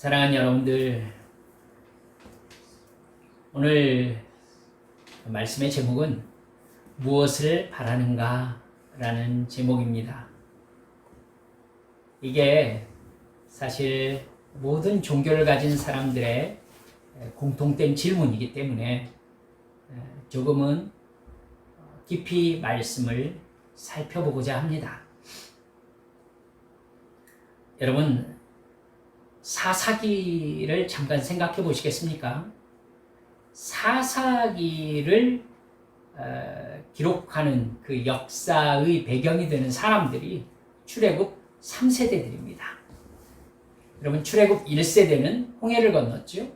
사랑하는 여러분들, 오늘 말씀의 제목은 무엇을 바라는가 라는 제목입니다. 이게 사실 모든 종교를 가진 사람들의 공통된 질문이기 때문에 조금은 깊이 말씀을 살펴보고자 합니다. 여러분, 사사기를 잠깐 생각해 보시겠습니까? 사사기를 기록하는 그 역사의 배경이 되는 사람들이 출애굽 3세대들입니다. 여러분, 출애굽 1세대는 홍해를 건넜죠.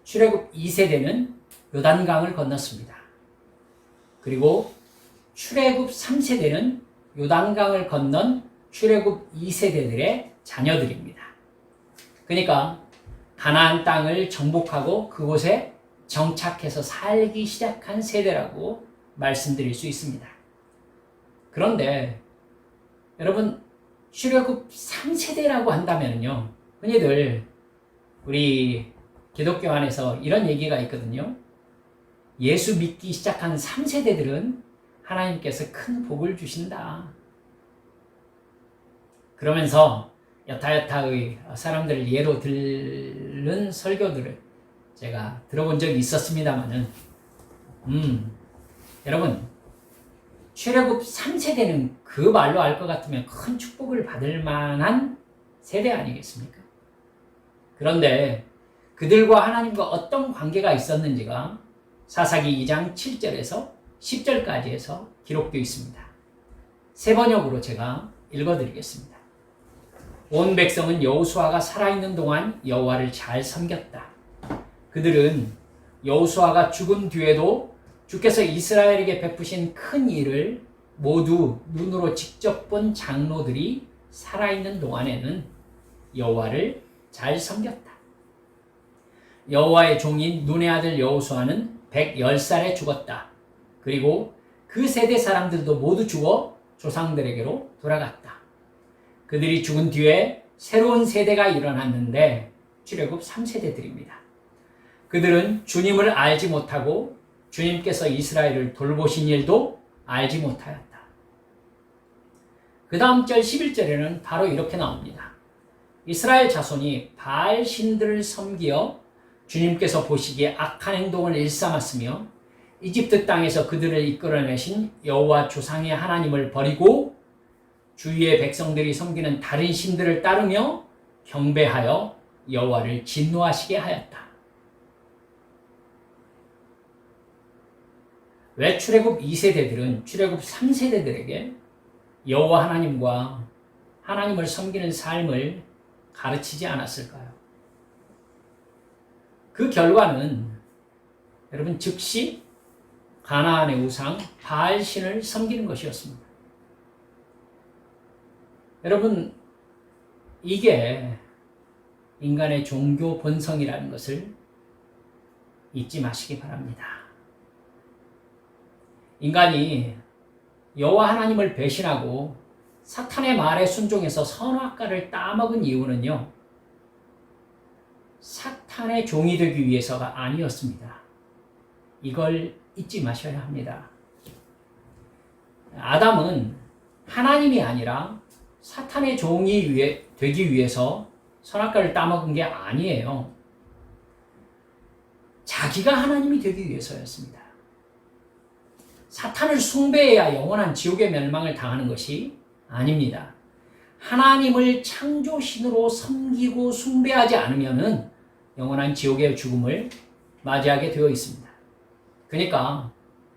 출애굽 2세대는 요단강을 건넜습니다. 그리고 출애굽 3세대는 요단강을 건넌 출애굽 2세대들의 자녀들입니다. 그러니까 가나안 땅을 정복하고 그곳에 정착해서 살기 시작한 세대라고 말씀드릴 수 있습니다. 그런데 여러분, 출애굽 3세대라고 한다면요, 흔히들 우리 기독교 안에서 이런 얘기가 있거든요. 예수 믿기 시작한 3세대들은 하나님께서 큰 복을 주신다. 그러면서 여타여타의 사람들을 예로 들은 설교들을 제가 들어본 적이 있었습니다만은, 여러분, 출애굽 3세대는 그 말로 알 것 같으면 큰 축복을 받을 만한 세대 아니겠습니까? 그런데 그들과 하나님과 어떤 관계가 있었는지가 사사기 2장 7절에서 10절까지에서 기록되어 있습니다. 세 번역으로 제가 읽어드리겠습니다. 온 백성은 여호수아가 살아있는 동안 여호와를 잘 섬겼다. 그들은 여호수아가 죽은 뒤에도 주께서 이스라엘에게 베푸신 큰 일을 모두 눈으로 직접 본 장로들이 살아있는 동안에는 여호와를 잘 섬겼다. 여호와의 종인 눈의 아들 여호수아는 110살에 죽었다. 그리고 그 세대 사람들도 모두 죽어 조상들에게로 돌아갔다. 그들이 죽은 뒤에 새로운 세대가 일어났는데 출애굽 3세대들입니다. 그들은 주님을 알지 못하고 주님께서 이스라엘을 돌보신 일도 알지 못하였다. 그 다음 절 11절에는 바로 이렇게 나옵니다. 이스라엘 자손이 바알 신들을 섬기어 주님께서 보시기에 악한 행동을 일삼았으며 이집트 땅에서 그들을 이끌어내신 여호와 조상의 하나님을 버리고 주위의 백성들이 섬기는 다른 신들을 따르며 경배하여 여호와를 진노하시게 하였다. 왜 출애굽 2세대들은 출애굽 3세대들에게 여호와 하나님과 하나님을 섬기는 삶을 가르치지 않았을까요? 그 결과는 여러분, 즉시 가나안의 우상 바알 신을 섬기는 것이었습니다. 여러분, 이게 인간의 종교 본성이라는 것을 잊지 마시기 바랍니다. 인간이 여호와 하나님을 배신하고 사탄의 말에 순종해서 선악과를 따먹은 이유는요, 사탄의 종이 되기 위해서가 아니었습니다. 이걸 잊지 마셔야 합니다. 아담은 하나님이 아니라 사탄의 종이 되기 위해서 선악과를 따먹은 게 아니에요. 자기가 하나님이 되기 위해서였습니다. 사탄을 숭배해야 영원한 지옥의 멸망을 당하는 것이 아닙니다. 하나님을 창조신으로 섬기고 숭배하지 않으면 영원한 지옥의 죽음을 맞이하게 되어 있습니다. 그러니까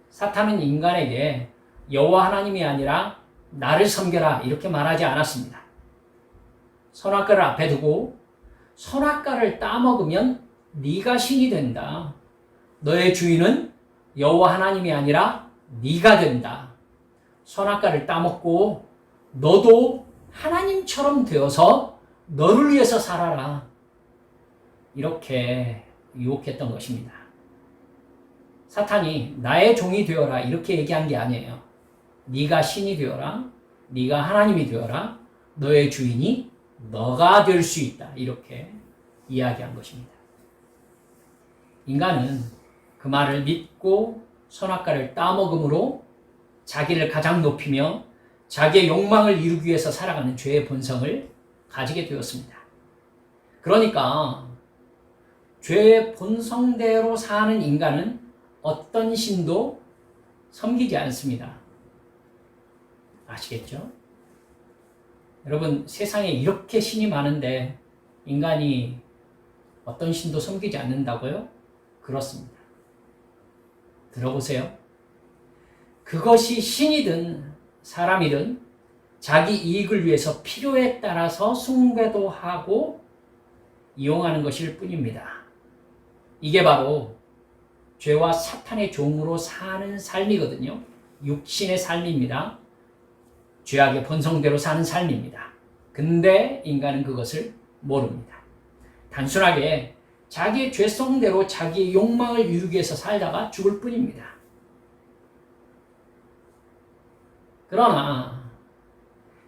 사탄은 인간에게 여호와 하나님이 아니라 나를 섬겨라 이렇게 말하지 않았습니다. 선악과를 앞에 두고 선악과를 따먹으면 네가 신이 된다. 너의 주인은 여호와 하나님이 아니라 네가 된다. 선악과를 따먹고 너도 하나님처럼 되어서 너를 위해서 살아라. 이렇게 유혹했던 것입니다. 사탄이 나의 종이 되어라 이렇게 얘기한 게 아니에요. 네가 신이 되어라, 네가 하나님이 되어라, 너의 주인이 너가 될 수 있다. 이렇게 이야기한 것입니다. 인간은 그 말을 믿고 선악과를 따먹음으로 자기를 가장 높이며 자기의 욕망을 이루기 위해서 살아가는 죄의 본성을 가지게 되었습니다. 그러니까 죄의 본성대로 사는 인간은 어떤 신도 섬기지 않습니다. 아시겠죠? 여러분, 세상에 이렇게 신이 많은데 인간이 어떤 신도 섬기지 않는다고요? 그렇습니다. 들어보세요. 그것이 신이든 사람이든 자기 이익을 위해서 필요에 따라서 숭배도 하고 이용하는 것일 뿐입니다. 이게 바로 죄와 사탄의 종으로 사는 삶이거든요. 육신의 삶입니다. 죄악의 본성대로 사는 삶입니다. 근데 인간은 그것을 모릅니다. 단순하게 자기의 죄성대로 자기의 욕망을 이루기 위해서 살다가 죽을 뿐입니다. 그러나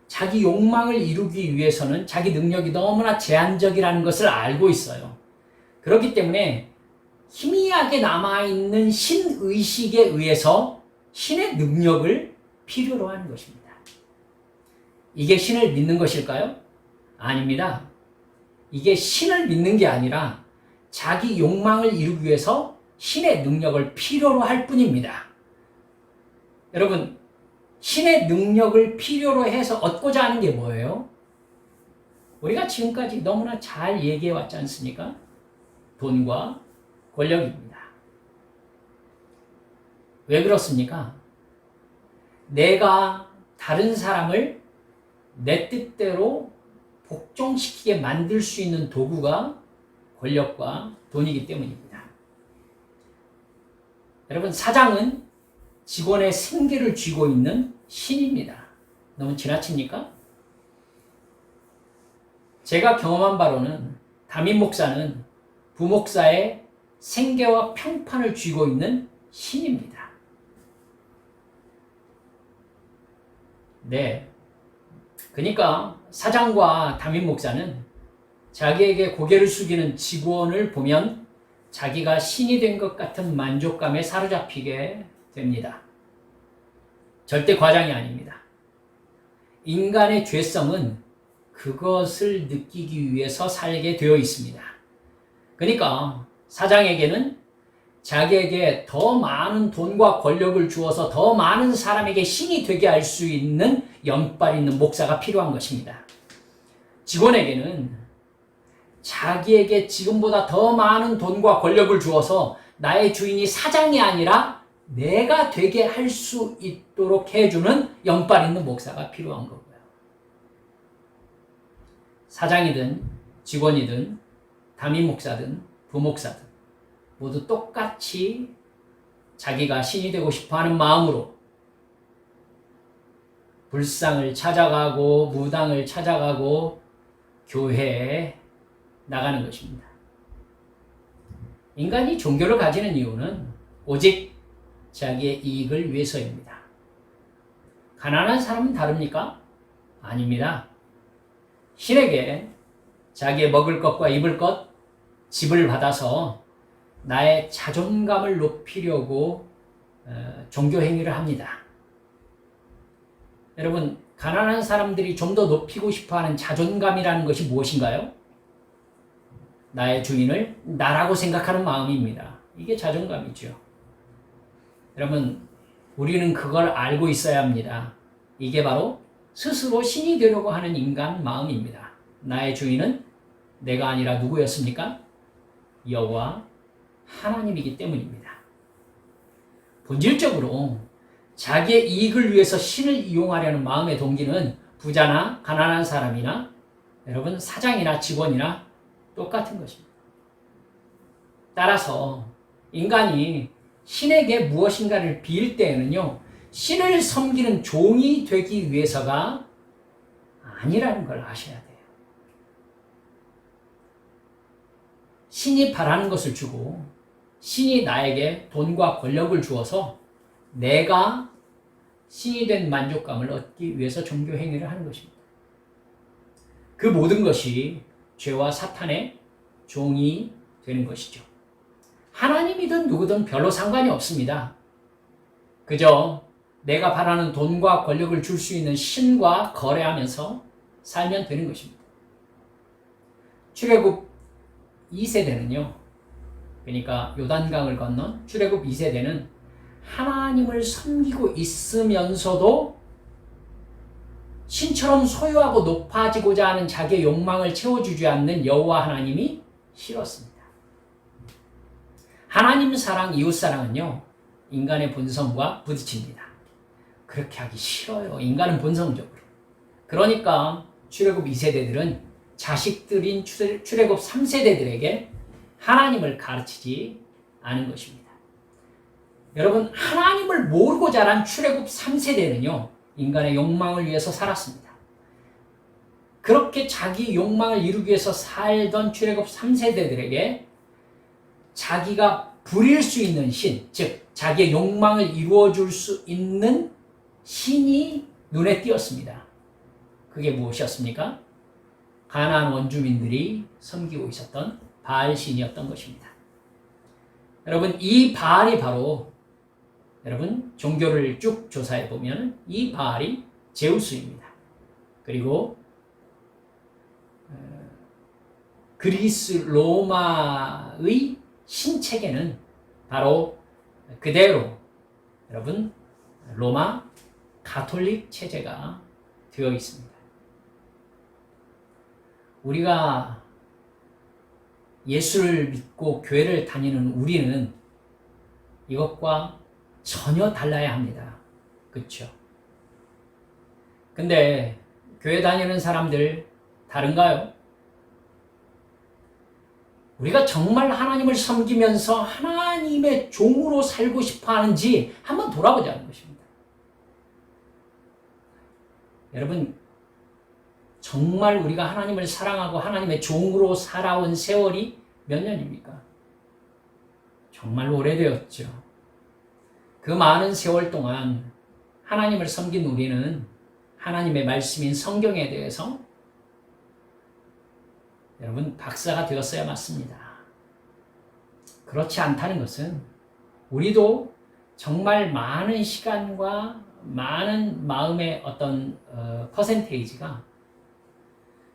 자기 욕망을 이루기 위해서는 자기 능력이 너무나 제한적이라는 것을 알고 있어요. 그렇기 때문에 희미하게 남아있는 신의식에 의해서 신의 능력을 필요로 하는 것입니다. 이게 신을 믿는 것일까요? 아닙니다. 이게 신을 믿는 게 아니라 자기 욕망을 이루기 위해서 신의 능력을 필요로 할 뿐입니다. 여러분, 신의 능력을 필요로 해서 얻고자 하는 게 뭐예요? 우리가 지금까지 너무나 잘 얘기해 왔지 않습니까? 돈과 권력입니다. 왜 그렇습니까? 내가 다른 사람을 내 뜻대로 복종시키게 만들 수 있는 도구가 권력과 돈이기 때문입니다. 여러분, 사장은 직원의 생계를 쥐고 있는 신입니다. 너무 지나칩니까? 제가 경험한 바로는 담임 목사는 부목사의 생계와 평판을 쥐고 있는 신입니다. 네. 그러니까 사장과 담임 목사는 자기에게 고개를 숙이는 직원을 보면 자기가 신이 된 것 같은 만족감에 사로잡히게 됩니다. 절대 과장이 아닙니다. 인간의 죄성은 그것을 느끼기 위해서 살게 되어 있습니다. 그러니까 사장에게는 자기에게 더 많은 돈과 권력을 주어서 더 많은 사람에게 신이 되게 할 수 있는 연빨 있는 목사가 필요한 것입니다. 직원에게는 자기에게 지금보다 더 많은 돈과 권력을 주어서 나의 주인이 사장이 아니라 내가 되게 할 수 있도록 해주는 연빨 있는 목사가 필요한 거고요. 사장이든 직원이든 담임 목사든 부목사든 모두 똑같이 자기가 신이 되고 싶어하는 마음으로 불상을 찾아가고 무당을 찾아가고 교회에 나가는 것입니다. 인간이 종교를 가지는 이유는 오직 자기의 이익을 위해서입니다. 가난한 사람은 다릅니까? 아닙니다. 신에게 자기의 먹을 것과 입을 것, 집을 받아서 나의 자존감을 높이려고 종교 행위를 합니다. 여러분, 가난한 사람들이 좀 더 높이고 싶어하는 자존감이라는 것이 무엇인가요? 나의 주인을 나라고 생각하는 마음입니다. 이게 자존감이죠. 여러분, 우리는 그걸 알고 있어야 합니다. 이게 바로 스스로 신이 되려고 하는 인간 마음입니다. 나의 주인은 내가 아니라 누구였습니까? 여호와 하나님이기 때문입니다. 본질적으로 자기의 이익을 위해서 신을 이용하려는 마음의 동기는 부자나 가난한 사람이나 여러분 사장이나 직원이나 똑같은 것입니다. 따라서 인간이 신에게 무엇인가를 빌 때에는요, 신을 섬기는 종이 되기 위해서가 아니라는 걸 아셔야 돼요. 신이 바라는 것을 주고 신이 나에게 돈과 권력을 주어서 내가 신이 된 만족감을 얻기 위해서 종교 행위를 하는 것입니다. 그 모든 것이 죄와 사탄의 종이 되는 것이죠. 하나님이든 누구든 별로 상관이 없습니다. 그저 내가 바라는 돈과 권력을 줄 수 있는 신과 거래하면서 살면 되는 것입니다. 출애굽 2세대는요. 그러니까 요단강을 건넌 출애굽 2세대는 하나님을 섬기고 있으면서도 신처럼 소유하고 높아지고자 하는 자기의 욕망을 채워주지 않는 여호와 하나님이 싫었습니다. 하나님 사랑, 이웃 사랑은요. 인간의 본성과 부딪힙니다. 그렇게 하기 싫어요. 인간은 본성적으로. 그러니까 출애굽 2세대들은 자식들인 출애굽 3세대들에게 하나님을 가르치지 않은 것입니다. 여러분, 하나님을 모르고 자란 출애굽 3세대는요. 인간의 욕망을 위해서 살았습니다. 그렇게 자기 욕망을 이루기 위해서 살던 출애굽 3세대들에게 자기가 부릴 수 있는 신, 즉 자기의 욕망을 이루어줄 수 있는 신이 눈에 띄었습니다. 그게 무엇이었습니까? 가나안 원주민들이 섬기고 있었던 바알 신이었던 것입니다. 여러분, 이 바알이 바로 여러분 종교를 쭉 조사해 보면 이 바알이 제우스입니다. 그리고 그리스 로마의 신체계는 바로 그대로 여러분 로마 가톨릭 체제가 되어 있습니다. 우리가 예수를 믿고 교회를 다니는 우리는 이것과 전혀 달라야 합니다. 그렇죠? 근데 교회 다니는 사람들 다른가요? 우리가 정말 하나님을 섬기면서 하나님의 종으로 살고 싶어 하는지 한번 돌아보자는 것입니다. 여러분, 정말 우리가 하나님을 사랑하고 하나님의 종으로 살아온 세월이 몇 년입니까? 정말 오래되었죠. 그 많은 세월 동안 하나님을 섬긴 우리는 하나님의 말씀인 성경에 대해서 여러분 박사가 되었어야 맞습니다. 그렇지 않다는 것은 우리도 정말 많은 시간과 많은 마음의 어떤 퍼센테이지가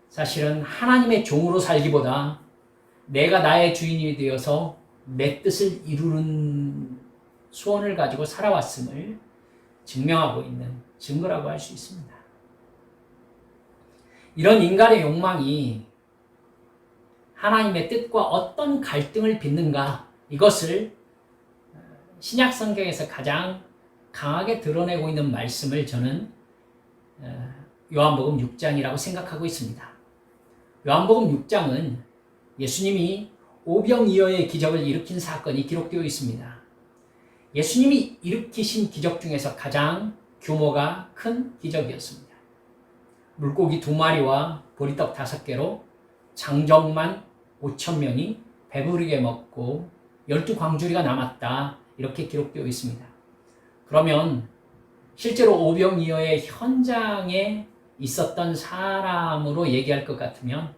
사실은 하나님의 종으로 살기보다 내가 나의 주인이 되어서 내 뜻을 이루는 소원을 가지고 살아왔음을 증명하고 있는 증거라고 할 수 있습니다. 이런 인간의 욕망이 하나님의 뜻과 어떤 갈등을 빚는가, 이것을 신약 성경에서 가장 강하게 드러내고 있는 말씀을 저는 요한복음 6장이라고 생각하고 있습니다. 요한복음 6장은 예수님이 오병이어의 기적을 일으킨 사건이 기록되어 있습니다. 예수님이 일으키신 기적 중에서 가장 규모가 큰 기적이었습니다. 물고기 2마리와 보리떡 5개로 장정만 5,000명이 배부르게 먹고 12광주리가 남았다. 이렇게 기록되어 있습니다. 그러면 실제로 오병이어의 현장에 있었던 사람으로 얘기할 것 같으면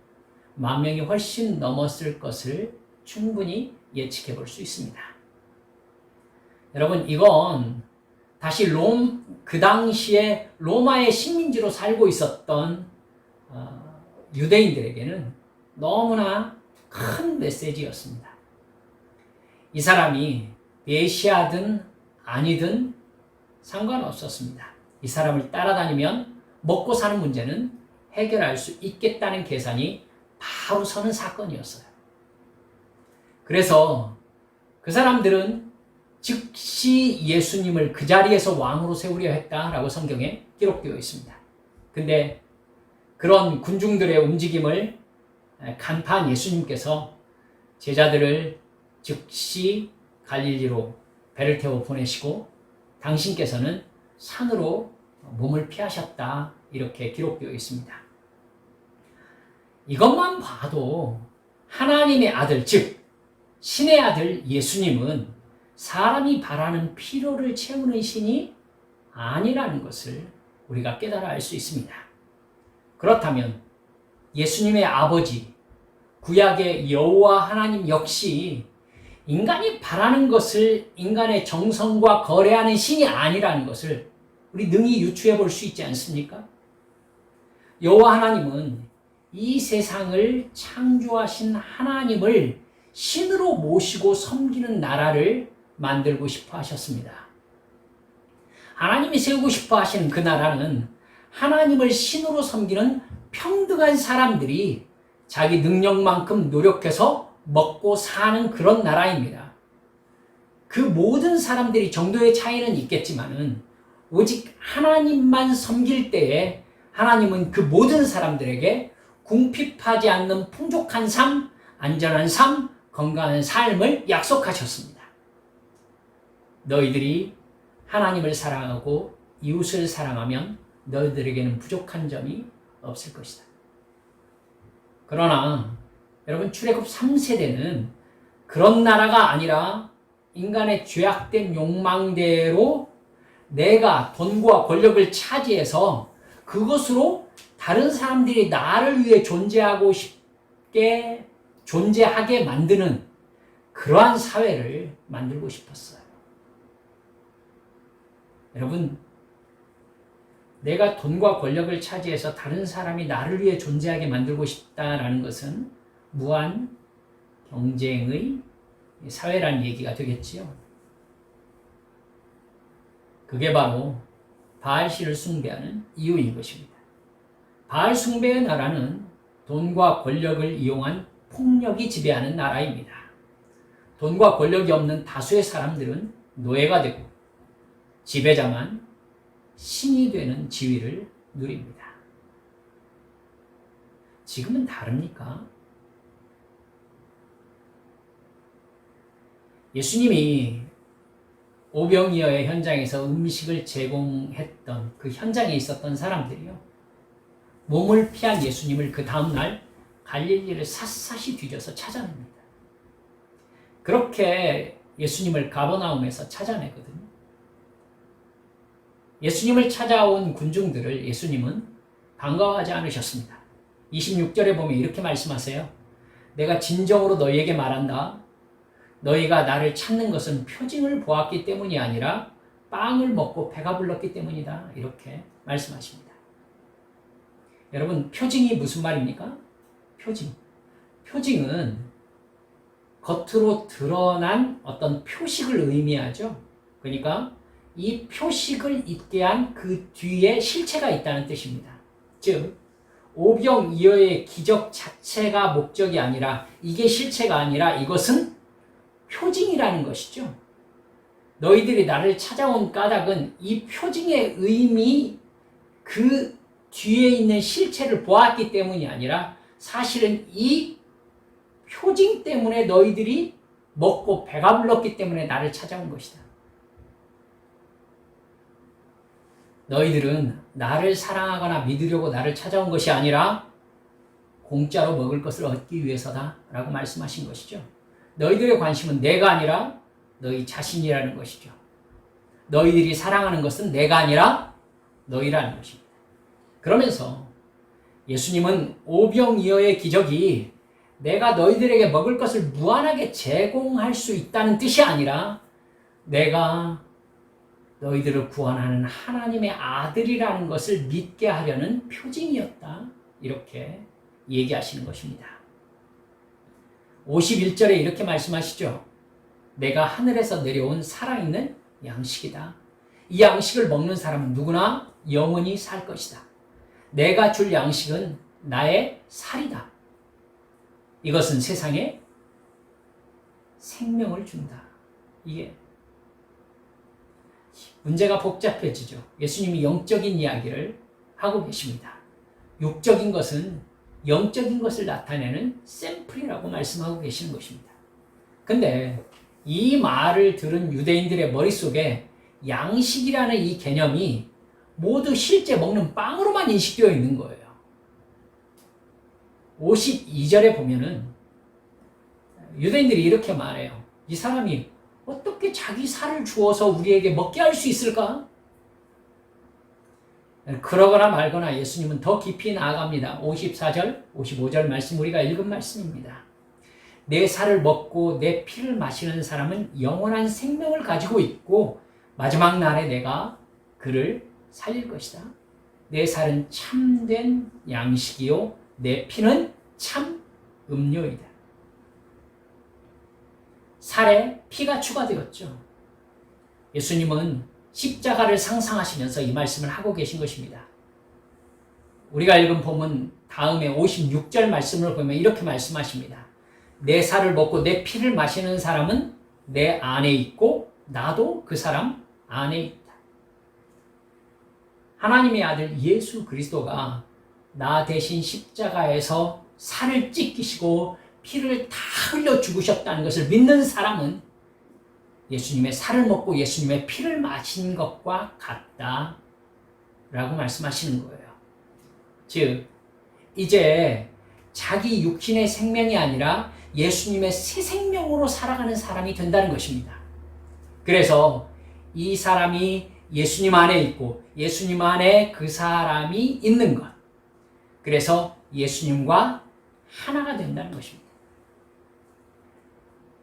10,000명이 훨씬 넘었을 것을 충분히 예측해 볼 수 있습니다. 여러분, 이건 다시 그 당시에 로마의 식민지로 살고 있었던 유대인들에게는 너무나 큰 메시지였습니다. 이 사람이 메시아든 아니든 상관없었습니다. 이 사람을 따라다니면 먹고 사는 문제는 해결할 수 있겠다는 계산이 바로 서는 사건이었어요. 그래서 그 사람들은 즉시 예수님을 그 자리에서 왕으로 세우려 했다라고 성경에 기록되어 있습니다. 근데 그런 군중들의 움직임을 간파한 예수님께서 제자들을 즉시 갈릴리로 배를 태워 보내시고 당신께서는 산으로 몸을 피하셨다. 이렇게 기록되어 있습니다. 이것만 봐도 하나님의 아들, 즉 신의 아들 예수님은 사람이 바라는 필요를 채우는 신이 아니라는 것을 우리가 깨달아 알 수 있습니다. 그렇다면 예수님의 아버지, 구약의 여호와 하나님 역시 인간이 바라는 것을 인간의 정성과 거래하는 신이 아니라는 것을 우리 능히 유추해 볼 수 있지 않습니까? 여호와 하나님은 이 세상을 창조하신 하나님을 신으로 모시고 섬기는 나라를 만들고 싶어 하셨습니다. 하나님이 세우고 싶어 하시는 그 나라는 하나님을 신으로 섬기는 평등한 사람들이 자기 능력만큼 노력해서 먹고 사는 그런 나라입니다. 그 모든 사람들이 정도의 차이는 있겠지만은 오직 하나님만 섬길 때에 하나님은 그 모든 사람들에게 궁핍하지 않는 풍족한 삶, 안전한 삶, 건강한 삶을 약속하셨습니다. 너희들이 하나님을 사랑하고 이웃을 사랑하면 너희들에게는 부족한 점이 없을 것이다. 그러나 여러분, 출애굽 3세대는 그런 나라가 아니라 인간의 죄악된 욕망대로 내가 돈과 권력을 차지해서 그것으로 다른 사람들이 나를 위해 존재하게 만드는 그러한 사회를 만들고 싶었어요. 여러분, 내가 돈과 권력을 차지해서 다른 사람이 나를 위해 존재하게 만들고 싶다라는 것은 무한 경쟁의 사회라는 얘기가 되겠지요. 그게 바로 바알신을 숭배하는 이유인 것입니다. 바알 숭배의 나라는 돈과 권력을 이용한 폭력이 지배하는 나라입니다. 돈과 권력이 없는 다수의 사람들은 노예가 되고 지배자만 신이 되는 지위를 누립니다. 지금은 다릅니까? 예수님이 오병이어의 현장에서 음식을 제공했던 그 현장에 있었던 사람들이요, 몸을 피한 예수님을 그 다음날 갈릴리를 샅샅이 뒤져서 찾아냅니다. 그렇게 예수님을 가버나움에서 찾아내거든요. 예수님을 찾아온 군중들을 예수님은 반가워하지 않으셨습니다. 26절에 보면 이렇게 말씀하세요. 내가 진정으로 너희에게 말한다. 너희가 나를 찾는 것은 표징을 보았기 때문이 아니라 빵을 먹고 배가 불렀기 때문이다. 이렇게 말씀하십니다. 여러분, 표징이 무슨 말입니까? 표징은 겉으로 드러난 어떤 표식을 의미하죠. 그러니까 이 표식을 있게 한 그 뒤에 실체가 있다는 뜻입니다. 즉, 오병이어의 기적 자체가 목적이 아니라, 이게 실체가 아니라 이것은 표징이라는 것이죠. 너희들이 나를 찾아온 까닭은 이 표징의 의미, 그 뒤에 있는 실체를 보았기 때문이 아니라 사실은 이 표징 때문에 너희들이 먹고 배가 불렀기 때문에 나를 찾아온 것이다. 너희들은 나를 사랑하거나 믿으려고 나를 찾아온 것이 아니라 공짜로 먹을 것을 얻기 위해서다 라고 말씀하신 것이죠. 너희들의 관심은 내가 아니라 너희 자신이라는 것이죠. 너희들이 사랑하는 것은 내가 아니라 너희라는 것입니다. 그러면서 예수님은 오병이어의 기적이 내가 너희들에게 먹을 것을 무한하게 제공할 수 있다는 뜻이 아니라 내가 너희들을 구원하는 하나님의 아들이라는 것을 믿게 하려는 표징이었다. 이렇게 얘기하시는 것입니다. 51절에 이렇게 말씀하시죠. 내가 하늘에서 내려온 살아있는 양식이다. 이 양식을 먹는 사람은 누구나 영원히 살 것이다. 내가 줄 양식은 나의 살이다. 이것은 세상에 생명을 준다. 이게 문제가 복잡해지죠. 예수님이 영적인 이야기를 하고 계십니다. 육적인 것은 영적인 것을 나타내는 샘플이라고 말씀하고 계시는 것입니다. 근데 이 말을 들은 유대인들의 머릿속에 양식이라는 이 개념이 모두 실제 먹는 빵으로만 인식되어 있는 거예요. 52절에 보면은 유대인들이 이렇게 말해요. 이 사람이 어떻게 자기 살을 주어서 우리에게 먹게 할 수 있을까? 그러거나 말거나 예수님은 더 깊이 나아갑니다. 54절, 55절 말씀 우리가 읽은 말씀입니다. 내 살을 먹고 내 피를 마시는 사람은 영원한 생명을 가지고 있고 마지막 날에 내가 그를 살릴 것이다. 내 살은 참된 양식이요 내 피는 참 음료이다. 살에 피가 추가되었죠. 예수님은 십자가를 상상하시면서 이 말씀을 하고 계신 것입니다. 우리가 읽은 본문 다음에 56절 말씀을 보면 이렇게 말씀하십니다. 내 살을 먹고 내 피를 마시는 사람은 내 안에 있고 나도 그 사람 안에 있다. 하나님의 아들 예수 그리스도가 나 대신 십자가에서 살을 찢기시고 피를 다 흘려 죽으셨다는 것을 믿는 사람은 예수님의 살을 먹고 예수님의 피를 마신 것과 같다 라고 말씀하시는 거예요. 즉 이제 자기 육신의 생명이 아니라 예수님의 새 생명으로 살아가는 사람이 된다는 것입니다. 그래서 이 사람이 예수님 안에 있고 예수님 안에 그 사람이 있는 것. 그래서 예수님과 하나가 된다는 것입니다.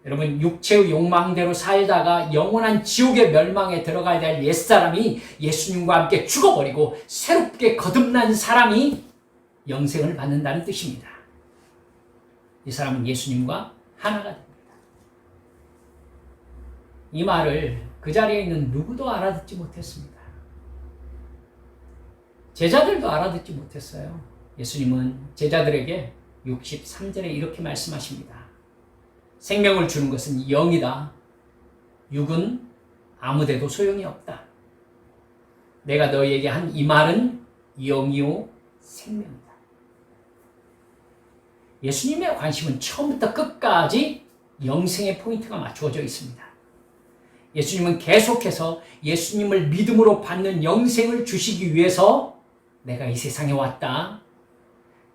여러분 육체의 욕망대로 살다가 영원한 지옥의 멸망에 들어가야 될 옛사람이 예수님과 함께 죽어버리고 새롭게 거듭난 사람이 영생을 받는다는 뜻입니다. 이 사람은 예수님과 하나가 됩니다. 이 말을 그 자리에 있는 누구도 알아듣지 못했습니다. 제자들도 알아듣지 못했어요. 예수님은 제자들에게 63절에 이렇게 말씀하십니다. 생명을 주는 것은 영이다. 육은 아무데도 소용이 없다. 내가 너희에게 한 이 말은 영이요 생명이다. 예수님의 관심은 처음부터 끝까지 영생의 포인트가 맞추어져 있습니다. 예수님은 계속해서 예수님을 믿음으로 받는 영생을 주시기 위해서 내가 이 세상에 왔다.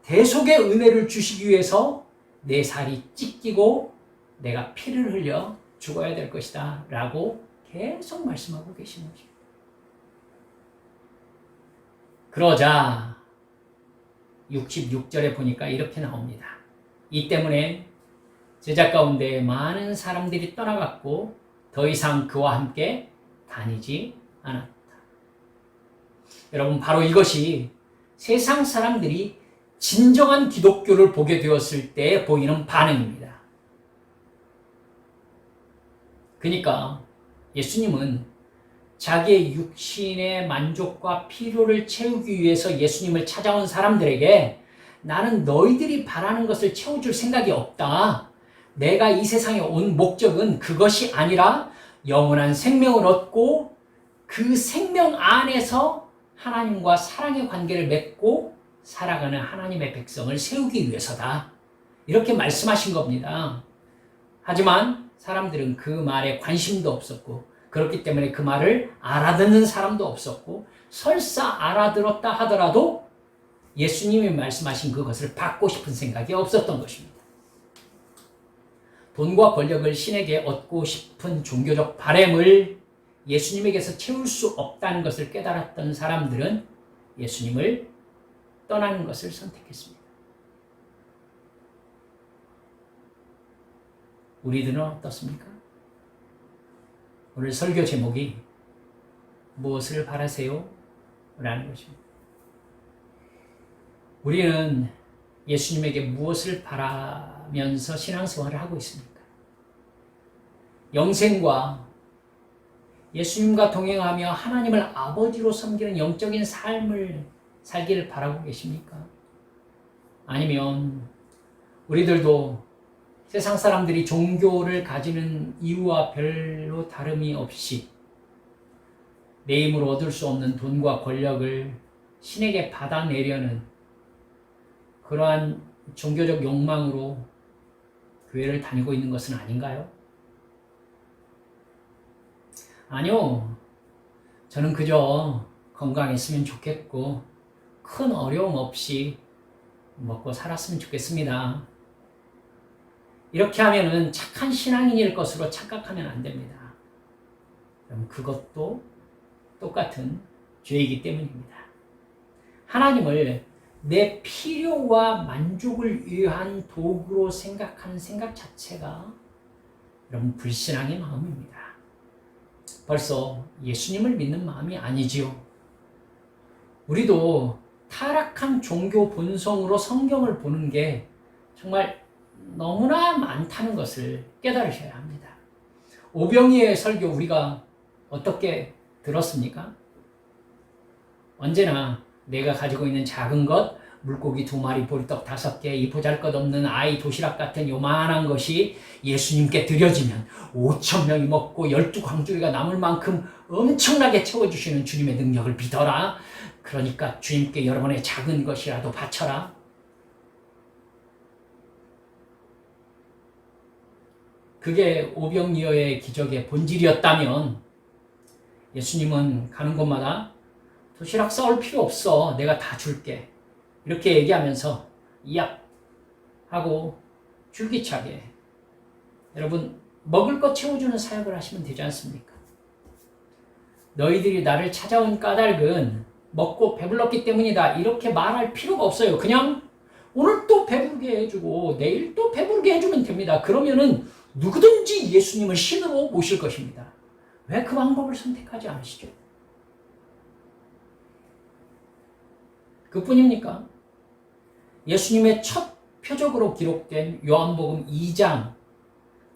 대속의 은혜를 주시기 위해서 내 살이 찢기고 내가 피를 흘려 죽어야 될 것이다 라고 계속 말씀하고 계시는 것입니다. 그러자 66절에 보니까 이렇게 나옵니다. 이 때문에 제자 가운데 많은 사람들이 떠나갔고 더 이상 그와 함께 다니지 않았다. 여러분 바로 이것이 세상 사람들이 진정한 기독교를 보게 되었을 때 보이는 반응입니다. 그러니까 예수님은 자기의 육신의 만족과 필요를 채우기 위해서 예수님을 찾아온 사람들에게 나는 너희들이 바라는 것을 채워줄 생각이 없다. 내가 이 세상에 온 목적은 그것이 아니라 영원한 생명을 얻고 그 생명 안에서 하나님과 사랑의 관계를 맺고 살아가는 하나님의 백성을 세우기 위해서다. 이렇게 말씀하신 겁니다. 하지만 사람들은 그 말에 관심도 없었고 그렇기 때문에 그 말을 알아듣는 사람도 없었고 설사 알아들었다 하더라도 예수님이 말씀하신 그것을 받고 싶은 생각이 없었던 것입니다. 돈과 권력을 신에게 얻고 싶은 종교적 바램을 예수님에게서 채울 수 없다는 것을 깨달았던 사람들은 예수님을 떠나는 것을 선택했습니다. 우리들은 어떻습니까? 오늘 설교 제목이 무엇을 바라세요? 라는 것입니다. 우리는 예수님에게 무엇을 바라면서 신앙생활을 하고 있습니까? 영생과 예수님과 동행하며 하나님을 아버지로 섬기는 영적인 삶을 살기를 바라고 계십니까? 아니면 우리들도 세상 사람들이 종교를 가지는 이유와 별로 다름이 없이 내 힘으로 얻을 수 없는 돈과 권력을 신에게 받아내려는 그러한 종교적 욕망으로 교회를 다니고 있는 것은 아닌가요? 아니요. 저는 그저 건강했으면 좋겠고 큰 어려움 없이 먹고 살았으면 좋겠습니다. 이렇게 하면은 착한 신앙인일 것으로 착각하면 안 됩니다. 그럼 그것도 똑같은 죄이기 때문입니다. 하나님을 내 필요와 만족을 위한 도구로 생각하는 생각 자체가 여러분 불신앙의 마음입니다. 벌써 예수님을 믿는 마음이 아니지요. 우리도 타락한 종교 본성으로 성경을 보는 게 정말 너무나 많다는 것을 깨달으셔야 합니다. 오병이의 설교 우리가 어떻게 들었습니까? 언제나 내가 가지고 있는 작은 것, 물고기 2마리, 보리떡 5개, 이 보잘것없는 아이 도시락 같은 요만한 것이 예수님께 드려지면 5,000명이 먹고 12광주리가 남을 만큼 엄청나게 채워주시는 주님의 능력을 믿어라. 그러니까 주님께 여러분의 작은 것이라도 바쳐라. 그게 오병이어의 기적의 본질이었다면 예수님은 가는 곳마다 도시락 싸올 필요 없어. 내가 다 줄게. 이렇게 얘기하면서 이약 하고 줄기차게 여러분 먹을 것 채워주는 사역을 하시면 되지 않습니까? 너희들이 나를 찾아온 까닭은 먹고 배불렀기 때문이다. 이렇게 말할 필요가 없어요. 그냥 오늘 또 배부르게 해주고 내일 또 배부르게 해주면 됩니다. 그러면은 누구든지 예수님을 신으로 모실 것입니다. 왜 그 방법을 선택하지 않으시죠? 그뿐입니까? 예수님의 첫 표적으로 기록된 요한복음 2장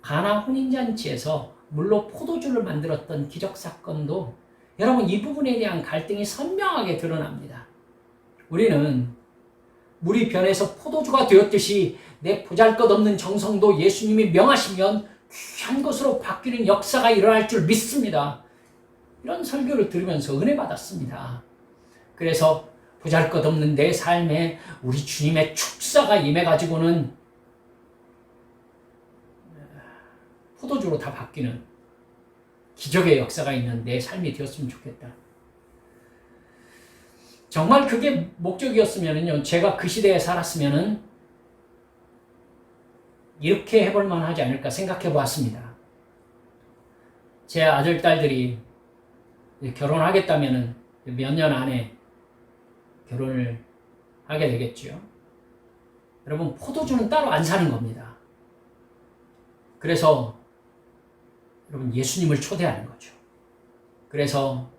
가나 혼인잔치에서 물로 포도주를 만들었던 기적사건도 여러분 이 부분에 대한 갈등이 선명하게 드러납니다. 우리는 물이 변해서 포도주가 되었듯이 내 보잘것없는 정성도 예수님이 명하시면 귀한 것으로 바뀌는 역사가 일어날 줄 믿습니다. 이런 설교를 들으면서 은혜 받았습니다. 그래서 보잘것없는 내 삶에 우리 주님의 축사가 임해가지고는 포도주로 다 바뀌는 기적의 역사가 있는 내 삶이 되었으면 좋겠다. 정말 그게 목적이었으면요, 제가 그 시대에 살았으면은 이렇게 해볼 만하지 않을까 생각해 보았습니다. 제 아들, 딸들이 결혼하겠다면은 몇 년 안에 결혼을 하게 되겠죠. 여러분, 포도주는 따로 안 사는 겁니다. 그래서 여러분 예수님을 초대하는 거죠. 그래서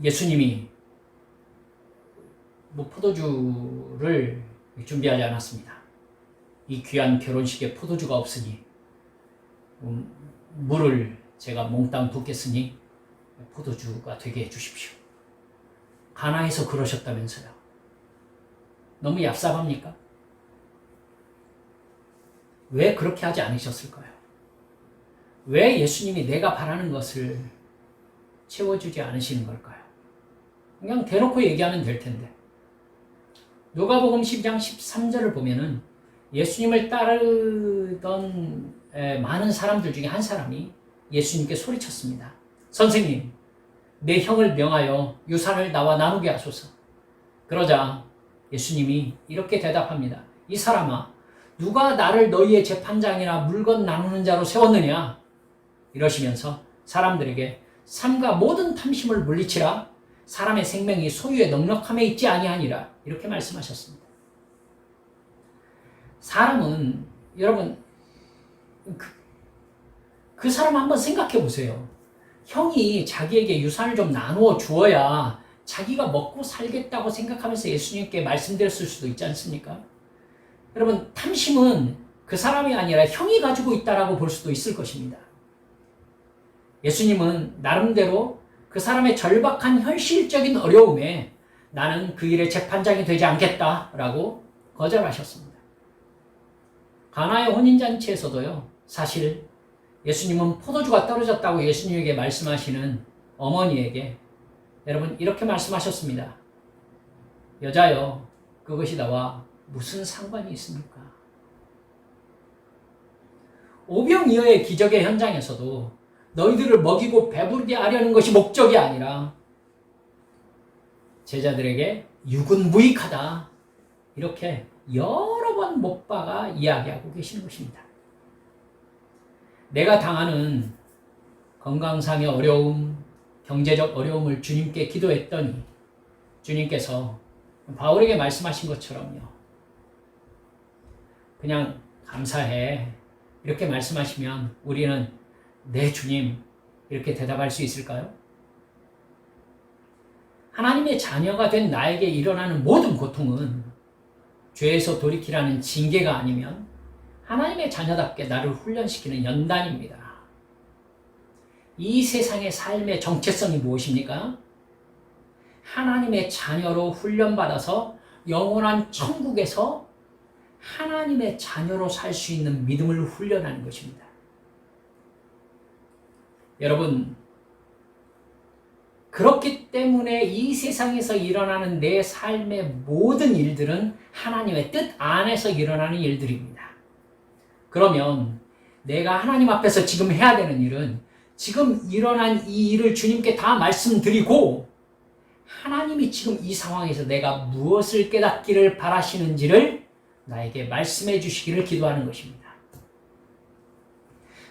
예수님이 포도주를 준비하지 않았습니다. 이 귀한 결혼식에 포도주가 없으니 물을 제가 몽땅 붓겠으니 포도주가 되게 해주십시오. 가나에서 그러셨다면서요. 너무 얍삽합니까? 왜 그렇게 하지 않으셨을까요? 왜 예수님이 내가 바라는 것을 채워주지 않으시는 걸까요? 그냥 대놓고 얘기하면 될 텐데. 누가복음 10장 13절을 보면은 예수님을 따르던 많은 사람들 중에 한 사람이 예수님께 소리쳤습니다. 선생님, 내 형을 명하여 유산을 나와 나누게 하소서. 그러자 예수님이 이렇게 대답합니다. 이 사람아, 누가 나를 너희의 재판장이나 물건 나누는 자로 세웠느냐? 이러시면서 사람들에게 삼가 모든 탐심을 물리치라. 사람의 생명이 소유의 넉넉함에 있지 아니하니라. 이렇게 말씀하셨습니다. 사람은 여러분 그 사람 한번 생각해 보세요. 형이 자기에게 유산을 좀 나누어 주어야 자기가 먹고 살겠다고 생각하면서 예수님께 말씀드렸을 수도 있지 않습니까? 여러분, 탐심은 그 사람이 아니라 형이 가지고 있다라고 볼 수도 있을 것입니다. 예수님은 나름대로 그 사람의 절박한 현실적인 어려움에 나는 그 일의 재판장이 되지 않겠다라고 거절하셨습니다. 가나의 혼인잔치에서도요, 사실 예수님은 포도주가 떨어졌다고 예수님에게 말씀하시는 어머니에게 여러분 이렇게 말씀하셨습니다. 여자여, 그것이 나와 무슨 상관이 있습니까? 오병이어의 기적의 현장에서도 너희들을 먹이고 배부르게 하려는 것이 목적이 아니라 제자들에게 육은 무익하다. 이렇게 여러 번 못 박아 이야기하고 계시는 것입니다. 내가 당하는 건강상의 어려움, 경제적 어려움을 주님께 기도했더니 주님께서 바울에게 말씀하신 것처럼요. 그냥 감사해. 이렇게 말씀하시면 우리는 네 주님 이렇게 대답할 수 있을까요? 하나님의 자녀가 된 나에게 일어나는 모든 고통은 죄에서 돌이키라는 징계가 아니면 하나님의 자녀답게 나를 훈련시키는 연단입니다. 이 세상의 삶의 정체성이 무엇입니까? 하나님의 자녀로 훈련받아서 영원한 천국에서 하나님의 자녀로 살 수 있는 믿음을 훈련하는 것입니다. 여러분, 그렇기 때문에 이 세상에서 일어나는 내 삶의 모든 일들은 하나님의 뜻 안에서 일어나는 일들입니다. 그러면 내가 하나님 앞에서 지금 해야 되는 일은 지금 일어난 이 일을 주님께 다 말씀드리고 하나님이 지금 이 상황에서 내가 무엇을 깨닫기를 바라시는지를 나에게 말씀해 주시기를 기도하는 것입니다.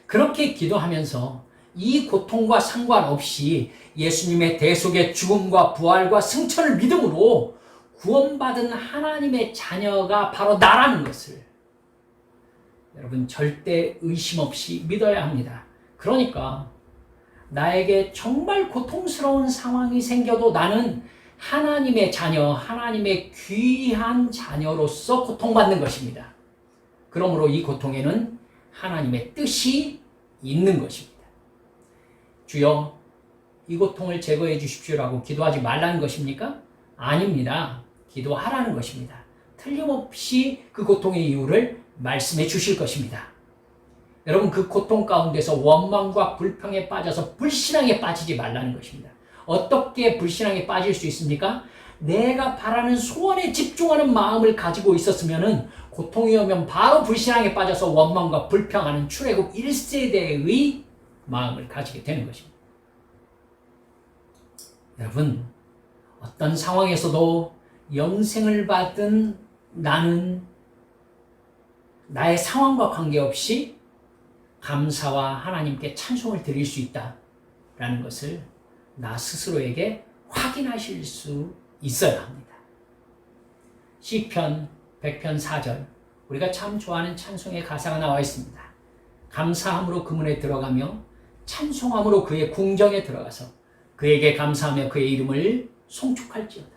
그렇게 기도하면서 이 고통과 상관없이 예수님의 대속의 죽음과 부활과 승천을 믿음으로 구원받은 하나님의 자녀가 바로 나라는 것을 여러분 절대 의심 없이 믿어야 합니다. 그러니까 나에게 정말 고통스러운 상황이 생겨도 나는 하나님의 자녀, 하나님의 귀한 자녀로서 고통받는 것입니다. 그러므로 이 고통에는 하나님의 뜻이 있는 것입니다. 주여, 이 고통을 제거해 주십시오라고 기도하지 말라는 것입니까? 아닙니다. 기도하라는 것입니다. 틀림없이 그 고통의 이유를 말씀해 주실 것입니다. 여러분, 그 고통 가운데서 원망과 불평에 빠져서 불신앙에 빠지지 말라는 것입니다. 어떻게 불신앙에 빠질 수 있습니까? 내가 바라는 소원에 집중하는 마음을 가지고 있었으면은 고통이 오면 바로 불신앙에 빠져서 원망과 불평하는 출애굽 1세대의 마음을 가지게 되는 것입니다. 여러분, 어떤 상황에서도 영생을 받은 나는 나의 상황과 관계없이 감사와 하나님께 찬송을 드릴 수 있다라는 것을 나 스스로에게 확인하실 수 있어야 합니다. 시편 100편 4절, 우리가 참 좋아하는 찬송의 가사가 나와 있습니다. 감사함으로 그 문에 들어가며 찬송함으로 그의 궁정에 들어가서 그에게 감사하며 그의 이름을 송축할지어다.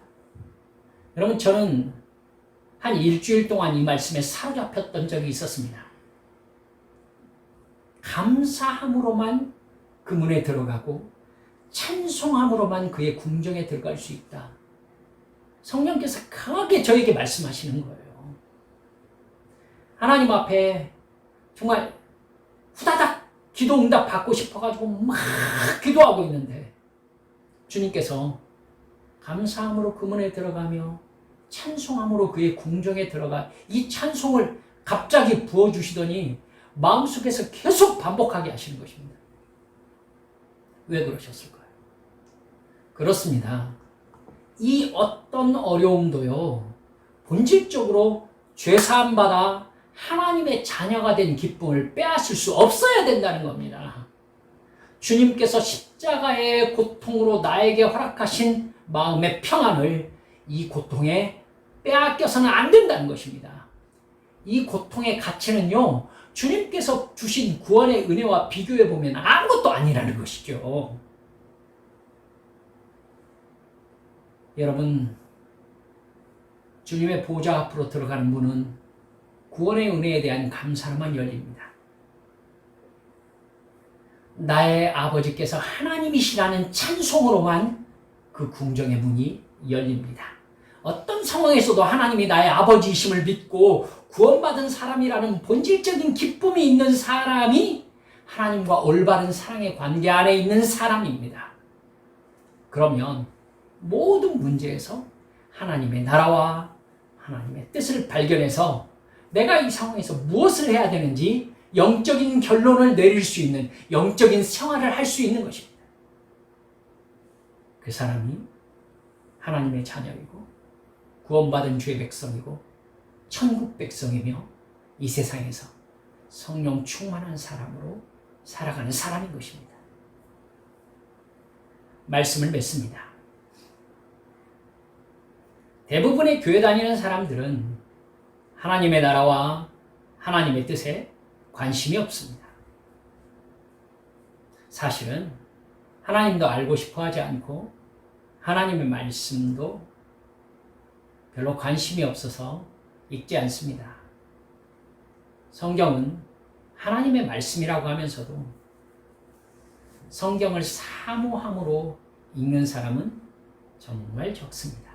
여러분, 저는 한 일주일 동안 이 말씀에 사로잡혔던 적이 있었습니다. 감사함으로만 그 문에 들어가고 찬송함으로만 그의 궁정에 들어갈 수 있다. 성령께서 강하게 저에게 말씀하시는 거예요. 하나님 앞에 정말 후다닥 기도 응답 받고 싶어가지고 막 기도하고 있는데 주님께서 감사함으로 그 문에 들어가며 찬송함으로 그의 궁정에 들어가 이 찬송을 갑자기 부어주시더니 마음속에서 계속 반복하게 하시는 것입니다. 왜 그러셨을까요? 그렇습니다. 이 어떤 어려움도요, 본질적으로 죄사함 받아 하나님의 자녀가 된 기쁨을 빼앗을 수 없어야 된다는 겁니다. 주님께서 십자가의 고통으로 나에게 허락하신 마음의 평안을 이 고통에 빼앗겨서는 안 된다는 것입니다. 이 고통의 가치는요, 주님께서 주신 구원의 은혜와 비교해 보면 아무것도 아니라는 것이죠. 여러분, 주님의 보좌 앞으로 들어가는 문은 구원의 은혜에 대한 감사로만 열립니다. 나의 아버지께서 하나님이시라는 찬송으로만 그 궁정의 문이 열립니다. 어떤 상황에서도 하나님이 나의 아버지이심을 믿고 구원받은 사람이라는 본질적인 기쁨이 있는 사람이 하나님과 올바른 사랑의 관계 안에 있는 사람입니다. 그러면 모든 문제에서 하나님의 나라와 하나님의 뜻을 발견해서 내가 이 상황에서 무엇을 해야 되는지 영적인 결론을 내릴 수 있는, 영적인 생활을 할 수 있는 것입니다. 그 사람이 하나님의 자녀이고 구원받은 주의 백성이고 천국 백성이며 이 세상에서 성령 충만한 사람으로 살아가는 사람인 것입니다. 말씀을 맺습니다. 대부분의 교회 다니는 사람들은 하나님의 나라와 하나님의 뜻에 관심이 없습니다. 사실은 하나님도 알고 싶어 하지 않고 하나님의 말씀도 별로 관심이 없어서 읽지 않습니다. 성경은 하나님의 말씀이라고 하면서도 성경을 사모함으로 읽는 사람은 정말 적습니다.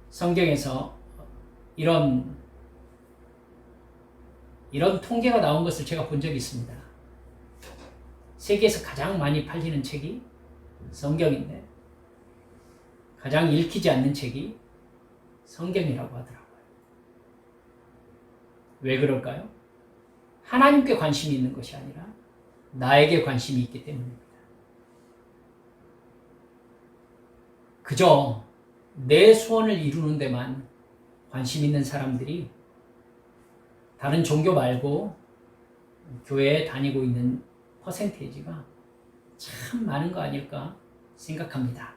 성경에서 이런 통계가 나온 것을 제가 본 적이 있습니다. 세계에서 가장 많이 팔리는 책이 성경인데 가장 읽히지 않는 책이 성경이라고 하더라고요. 왜 그럴까요? 하나님께 관심이 있는 것이 아니라 나에게 관심이 있기 때문입니다. 그저 내 소원을 이루는 데만 관심 있는 사람들이 다른 종교 말고 교회에 다니고 있는 퍼센테이지가 참 많은 거 아닐까 생각합니다.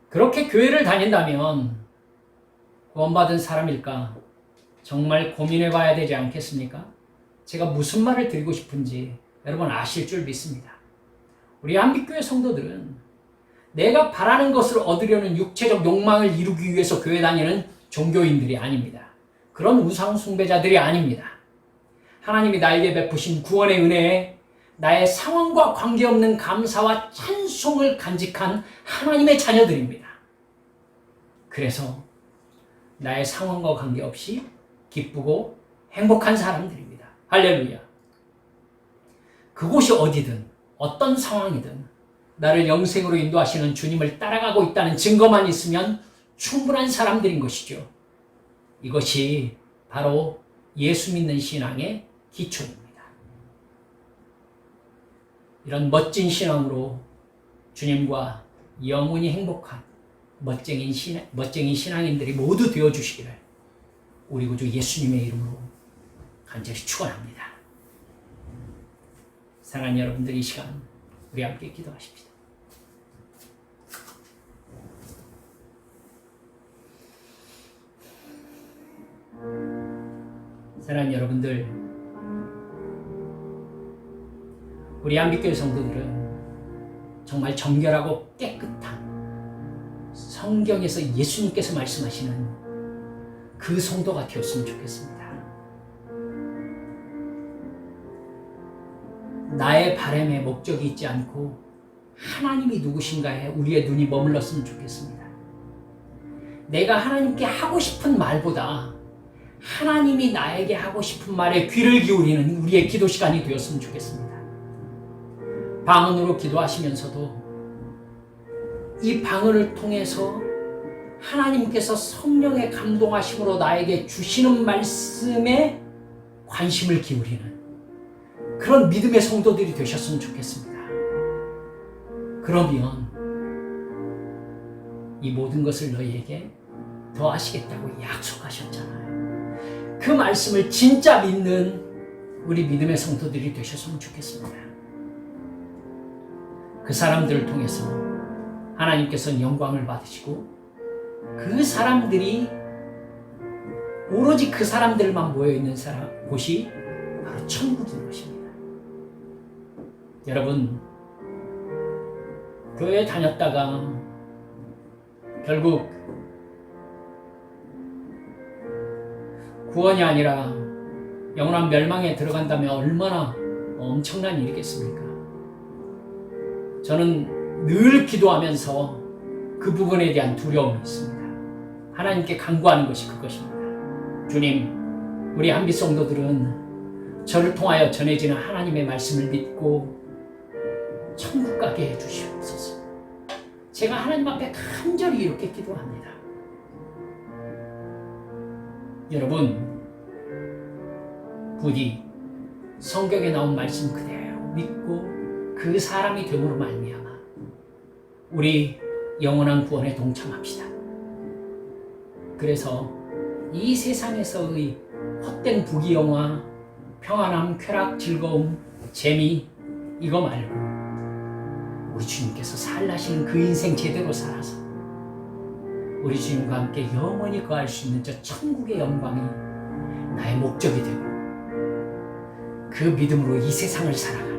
그렇게 교회를 다닌다면 구원받은 사람일까 정말 고민해 봐야 되지 않겠습니까? 제가 무슨 말을 드리고 싶은지 여러분 아실 줄 믿습니다. 우리 한빛교회 성도들은 내가 바라는 것을 얻으려는 육체적 욕망을 이루기 위해서 교회 다니는 종교인들이 아닙니다. 그런 우상 숭배자들이 아닙니다. 하나님이 나에게 베푸신 구원의 은혜에 나의 상황과 관계없는 감사와 찬송을 간직한 하나님의 자녀들입니다. 그래서 나의 상황과 관계없이 기쁘고 행복한 사람들입니다. 할렐루야. 그곳이 어디든 어떤 상황이든 나를 영생으로 인도하시는 주님을 따라가고 있다는 증거만 있으면 충분한 사람들인 것이죠. 이것이 바로 예수 믿는 신앙의 기초입니다. 이런 신앙으로 주님과 영원히 행복한 멋쟁이 신앙인들이 모두 되어주시기를 우리 구주 예수님의 이름으로 간절히 축원합니다. 사랑하는 여러분들, 이 시간 우리 함께 기도하십시다. 사랑하는 여러분들, 우리 한빛교회 성도들은 정말 정결하고 깨끗한 성경에서 예수님께서 말씀하시는 그 성도가 되었으면 좋겠습니다. 나의 바람에 목적이 있지 않고 하나님이 누구신가에 우리의 눈이 머물렀으면 좋겠습니다. 내가 하나님께 하고 싶은 말보다 하나님이 나에게 하고 싶은 말에 귀를 기울이는 우리의 기도 시간이 되었으면 좋겠습니다. 방언으로 기도하시면서도 이 방언을 통해서 하나님께서 성령의 감동하심으로 나에게 주시는 말씀에 관심을 기울이는 그런 믿음의 성도들이 되셨으면 좋겠습니다. 그러면 이 모든 것을 너희에게 더하시겠다고 약속하셨잖아요. 그 말씀을 진짜 믿는 우리 믿음의 성도들이 되셨으면 좋겠습니다. 그 사람들을 통해서 하나님께서는 영광을 받으시고 그 사람들이 오로지 그 사람들만 모여있는 곳이 바로 천국인 것입니다. 여러분, 교회에 다녔다가 결국 구원이 아니라 영원한 멸망에 들어간다면 얼마나 엄청난 일이겠습니까? 저는 늘 기도하면서 그 부분에 대한 두려움이 있습니다. 하나님께 간구하는 것이 그것입니다. 주님, 우리 한빛 성도들은 저를 통하여 전해지는 하나님의 말씀을 믿고 천국 가게 해주시옵소서. 제가 하나님 앞에 간절히 이렇게 기도합니다. 여러분, 부디 성경에 나온 말씀 그대로 믿고 그 사람이 됨으로 말미암아 우리 영원한 구원에 동참합시다. 그래서 이 세상에서의 헛된 부귀영화, 평안함, 쾌락, 즐거움, 재미 이거 말고 우리 주님께서 살라시는 그 인생 제대로 살아서 우리 주님과 함께 영원히 거할 수 있는 저 천국의 영광이 나의 목적이 되고 그 믿음으로 이 세상을 살아가는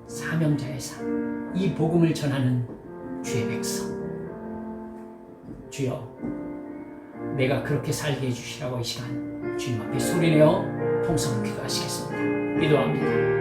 사명자의 삶, 이 복음을 전하는 주의 백성. 주여, 내가 그렇게 살게 해주시라고 이 시간 주님 앞에 소리내어 통성을 기도하시겠습니다. 기도합니다.